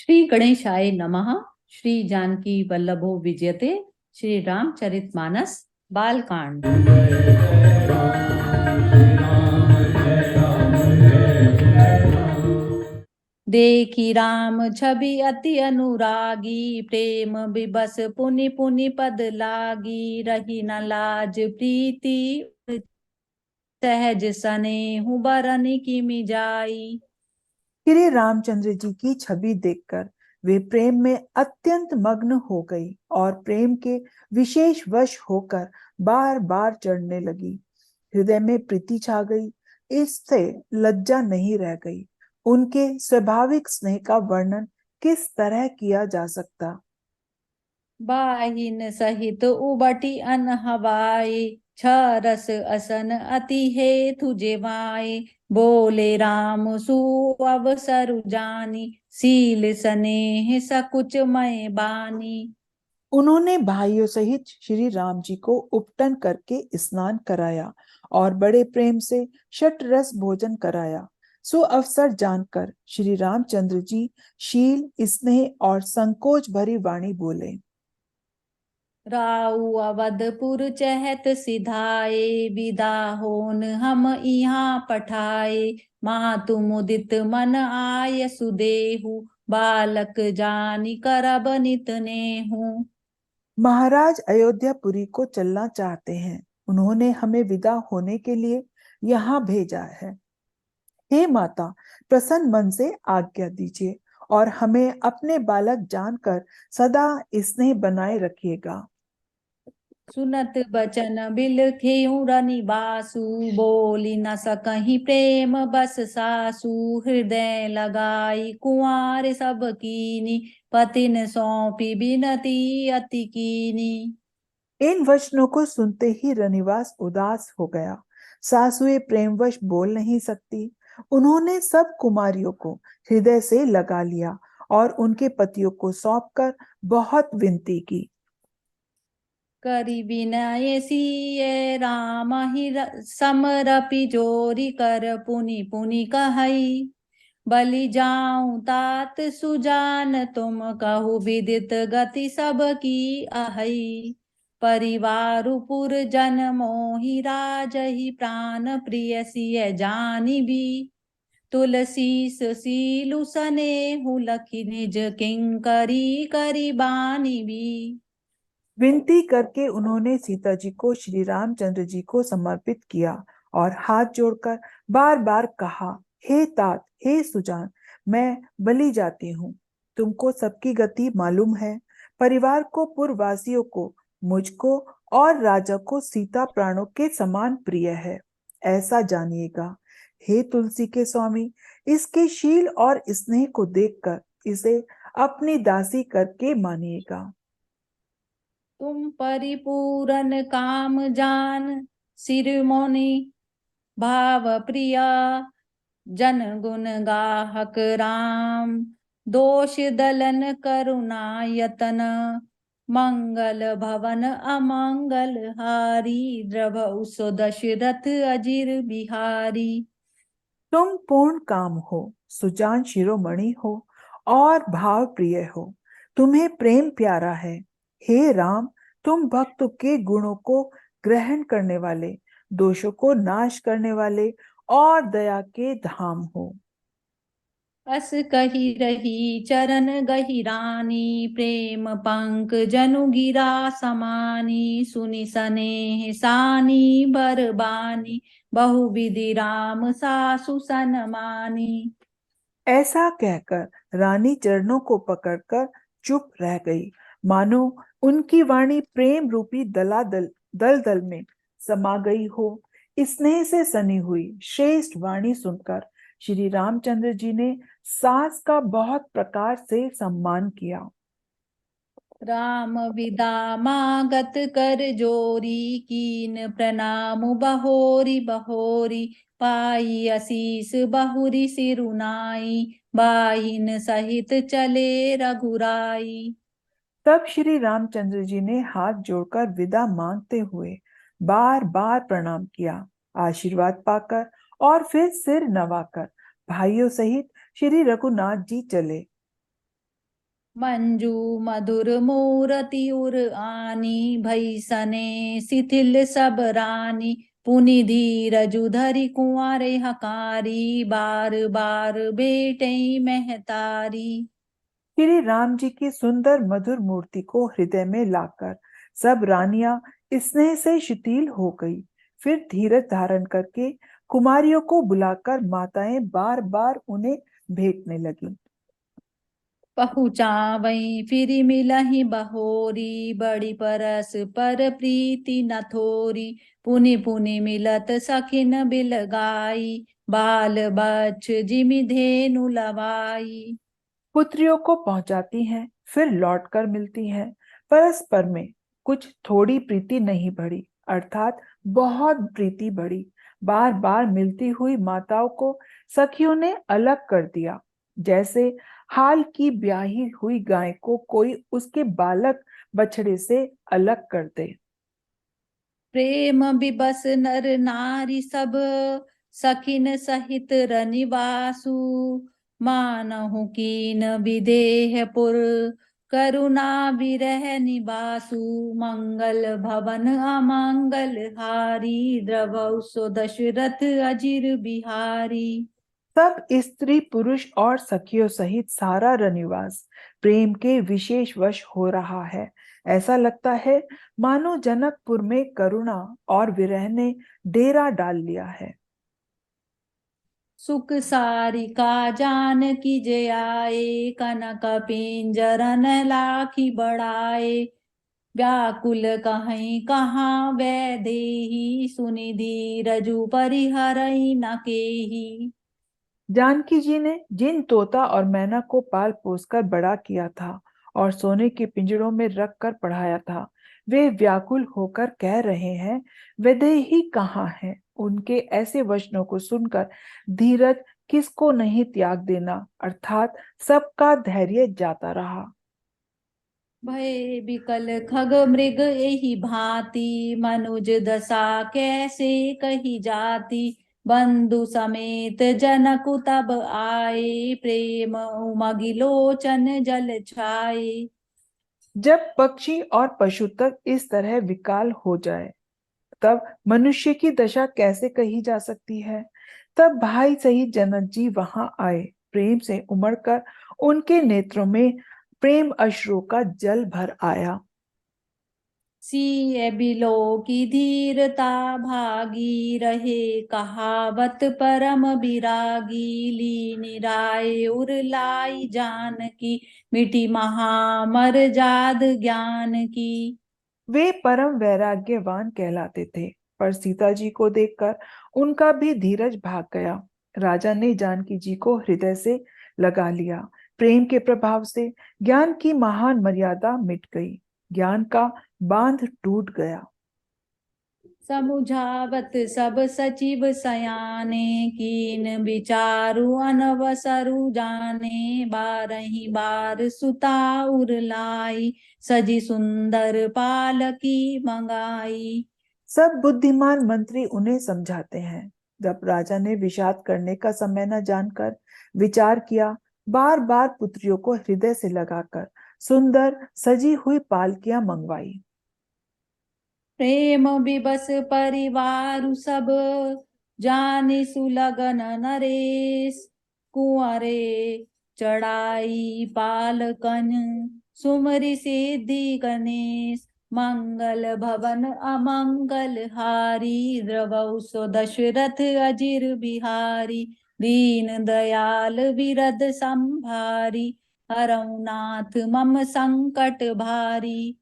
श्री गणेशाय नमः। श्री जानकी वल्लभो विजयते। श्री रामचरितमानस बालकांड। देखी राम छवि अति अनुरागी, प्रेम विबस पुनि पुनि पद लागी। रही न लाज प्रीति सहज सनेहु बरन की मिजाई। श्री रामचंद्र जी की छवि देखकर वे प्रेम में अत्यंत मग्न हो गई और प्रेम के विशेष वश होकर बार बार चढ़ने लगी। हृदय में प्रीति छा गई, इससे लज्जा नहीं रह गई। उनके स्वाभाविक स्नेह का वर्णन किस तरह किया जा सकता। बाहिन सहित उबटी अन हवाए, छरस असन अति हेतु जेवाए। बोले राम सु अवसरु जानी, सील स्नेह सकुच मय बानी। उन्होंने भाइयों सहित श्री राम जी को उपटन करके स्नान कराया और बड़े प्रेम से षट रस भोजन कराया। सो अवसर जानकर श्री रामचंद्र जी शील, स्नेह और संकोच भरी वाणी बोले। राउ अवधपुर चहत सिधाए, विदा होन हम यहाँ पठाए। मातु मुदित मन आय सुदेहु, बालक जानी करब नित नेहु। महाराज अयोध्यापुरी को चलना चाहते हैं, उन्होंने हमें विदा होने के लिए यहाँ भेजा है। हे माता, प्रसन्न मन से आज्ञा दीजिए और हमें अपने बालक जानकर सदा स्नेह बनाए रखिएगा। सुनत बचन बिलखेऊ रनिबासु, बोली न सकहीं प्रेम बस सासु। हृदय लगाई कुंवर सब कीनी, पतिन सौंपी बिनती अति कीनी। इन वचनों को सुनते ही रनिवास उदास हो गया। सासुए प्रेमवश बोल नहीं सकती। उन्होंने सब कुमारियों को हृदय से लगा लिया और उनके पतियों को सौंपकर बहुत विनती की। करि विनय सिय राम ही समरपि जोरी कर, पुनि पुनि कहई। बलि जाऊं तात सुजान, तुम कहु विदित गति सब की अहई। परिवार पुर जन मोहि राजहि, प्राण प्रिय सिय जानी भी। तुलसीस सीलु सनेहु, लखि निज किंकरी करी बानी भी। विनती करके उन्होंने सीता जी को श्री रामचंद्र जी को समर्पित किया और हाथ जोड़कर बार बार कहा, हे तात, हे सुजान, मैं बलि जाती हूँ। तुमको सबकी गति मालूम है। परिवार को, पुरवासियों को, मुझको और राजा को सीता प्राणों के समान प्रिय है, ऐसा जानिएगा। हे तुलसी के स्वामी, इसके शील और स्नेह को देखकर इसे अपनी दासी करके मानिएगा। तुम परिपूरन काम जान, सिरमौनि भाव प्रिया। जन गुण गाहक राम, दोष दलन करुणा यतन। मंगल भवन अमंगल हारी, द्रव सो दशरथ अजिर बिहारी। तुम पूर्ण काम हो, सुजान शिरोमणि हो और भाव प्रिय हो। तुम्हें प्रेम प्यारा है। हे राम, तुम भक्त के गुणों को ग्रहण करने वाले, दोषों को नाश करने वाले और दया के धाम हो। अस कही रही चरण गहिरानी, प्रेम पंक जनु गिरा समानी। सुनि सनेह सानी बरबानी, बहु विधि राम सासु सनमानी। ऐसा कहकर रानी चरणों को पकड़कर चुप रह गई, मानो उनकी वाणी प्रेम रूपी दलादल दलदल में समा गई हो। स्नेह से सनी हुई श्रेष्ठ वाणी सुनकर श्री रामचंद्र जी ने सास का बहुत प्रकार से सम्मान किया। राम विदा मागत कर जोरी, कीन प्रणाम बहोरी बहोरी। पाई आशीष बहुरी सिरुनाई, बाहिन सहित चले रघुराई। तब श्री रामचंद्र जी ने हाथ जोड़कर विदा मांगते हुए बार बार प्रणाम किया। आशीर्वाद पाकर और फिर सिर नवाकर भाइयों सहित श्री रघुनाथ जी चले। मंजू मधुर मूरति उर आनी, भई सने शिथिल सब रानी। पुनि धीरजु धरि कुंवारे हकारी, बार बार बेटे महतारी। श्री राम जी की सुंदर मधुर मूर्ति को हृदय में लाकर सब रानियां स्नेह से शिथिल हो गई। फिर धीरज धारण करके कुमारियों को बुलाकर माताएं बार बार उन्हें भेंटने लगी। पहुँचा वहीं फिर मिलहि बहोरी, बड़ी परस पर प्रीति न थोरी। पुनि पुनि मिलत सखिन बिल गाई, बाल बच्छ जिमि धेनु लवाई। पुत्रियों को पहुंचाती हैं, फिर लौटकर मिलती हैं। परस्पर में कुछ थोड़ी प्रीति नहीं बढ़ी, अर्थात बहुत प्रीति बढ़ी। बार बार मिलती हुई माताओं को सखियों ने अलग कर दिया, जैसे हाल की ब्याही हुई गाय को कोई उसके बालक बछड़े से अलग कर दे। प्रेम विबस नर नारी सब, सखिन सहित रनिवासु। मानहु कीन विदेह पुर, करुणा विरह निवासु। मंगल भवन अमंगल हारी, द्रवौ सो दशरथ अजिर बिहारी। सब स्त्री पुरुष और सखियों सहित सारा रनिवास प्रेम के विशेष वश हो रहा है। ऐसा लगता है मानो जनकपुर में करुणा और विरह ने डेरा डाल लिया है। सुख सारिका जानकी जय आए, कनक पिंजरन लाखी बढ़ाए। व्याकुल कहीं कहाँ वैदेही, सुनि धीरजु परिहरई न केही। जानकी जी ने जिन तोता और मैना को पाल पोसकर बड़ा किया था और सोने के पिंजरों में रख कर पढ़ाया था, वे व्याकुल होकर कह रहे हैं, वैदेही कहाँ है। उनके ऐसे वचनों को सुनकर धीरज किसको नहीं त्याग देना, अर्थात सबका धैर्य जाता रहा। भय बिकल खग मृग एहि भांति, मनुज दशा कैसे कही जाती। बंधु समेत जनक तब आए, प्रेम उमगि लोचन जल छाए। जब पक्षी और पशु तक इस तरह विकाल हो जाए, तब मनुष्य की दशा कैसे कही जा सकती है। तब भाई सहित जनक जी वहां आए। प्रेम से उमड़कर उनके नेत्रों में प्रेम अश्रु का जल भर आया। सिय बिलो की धीरता भागी, रहे कहावत परम विरागी। लीन राय उर लाई जानकी, मिटी महामर जाद ज्ञान की। वे परम वैराग्यवान कहलाते थे, पर सीता जी को देखकर उनका भी धीरज भाग गया। राजा ने जानकी जी को हृदय से लगा लिया। प्रेम के प्रभाव से ज्ञान की महान मर्यादा मिट गई, ज्ञान का बांध टूट गया। समुझावत सब सचिव सयाने, कीन विचारु अनवसरु जाने। बारही बार सुता उर लाई, सजी सुंदर पालकी मंगाई। सब बुद्धिमान मंत्री उन्हें समझाते हैं। जब राजा ने विषाद करने का समय न जानकर विचार किया, बार बार पुत्रियों को हृदय से लगाकर सुंदर सजी हुई पालकियां मंगवाई। प्रेम विबस परिवारु सब, जानि सुलगन नरेश। कुंवरे चढ़ाई पालकन, सुमरि सिद्धि गणेश। मंगल भवन अमंगल हारी, द्रवौ सो दशरथ अजिर बिहारी। दीन दयाल विरद संभारी, हरौ नाथ मम संकट भारी।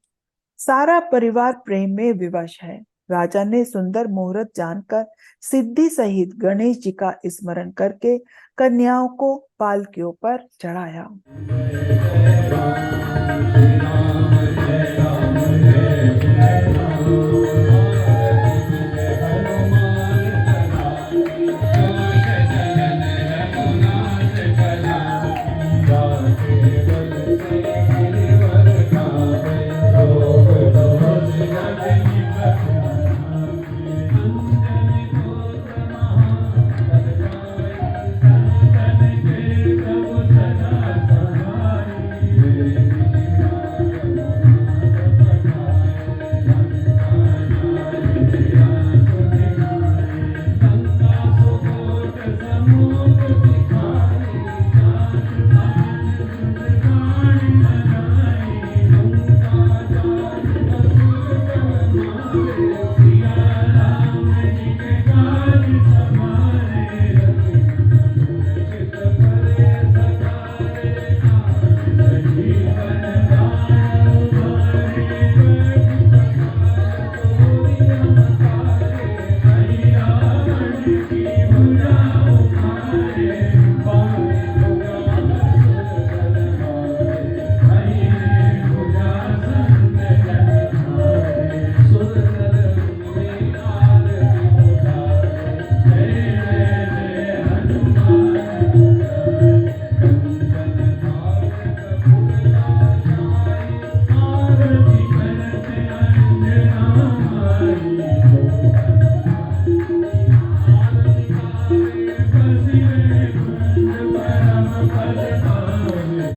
सारा परिवार प्रेम में विवश है। राजा ने सुंदर मुहूर्त जानकर सिद्धि सहित गणेश जी का स्मरण करके कन्याओं को पालकियों पर चढ़ाया।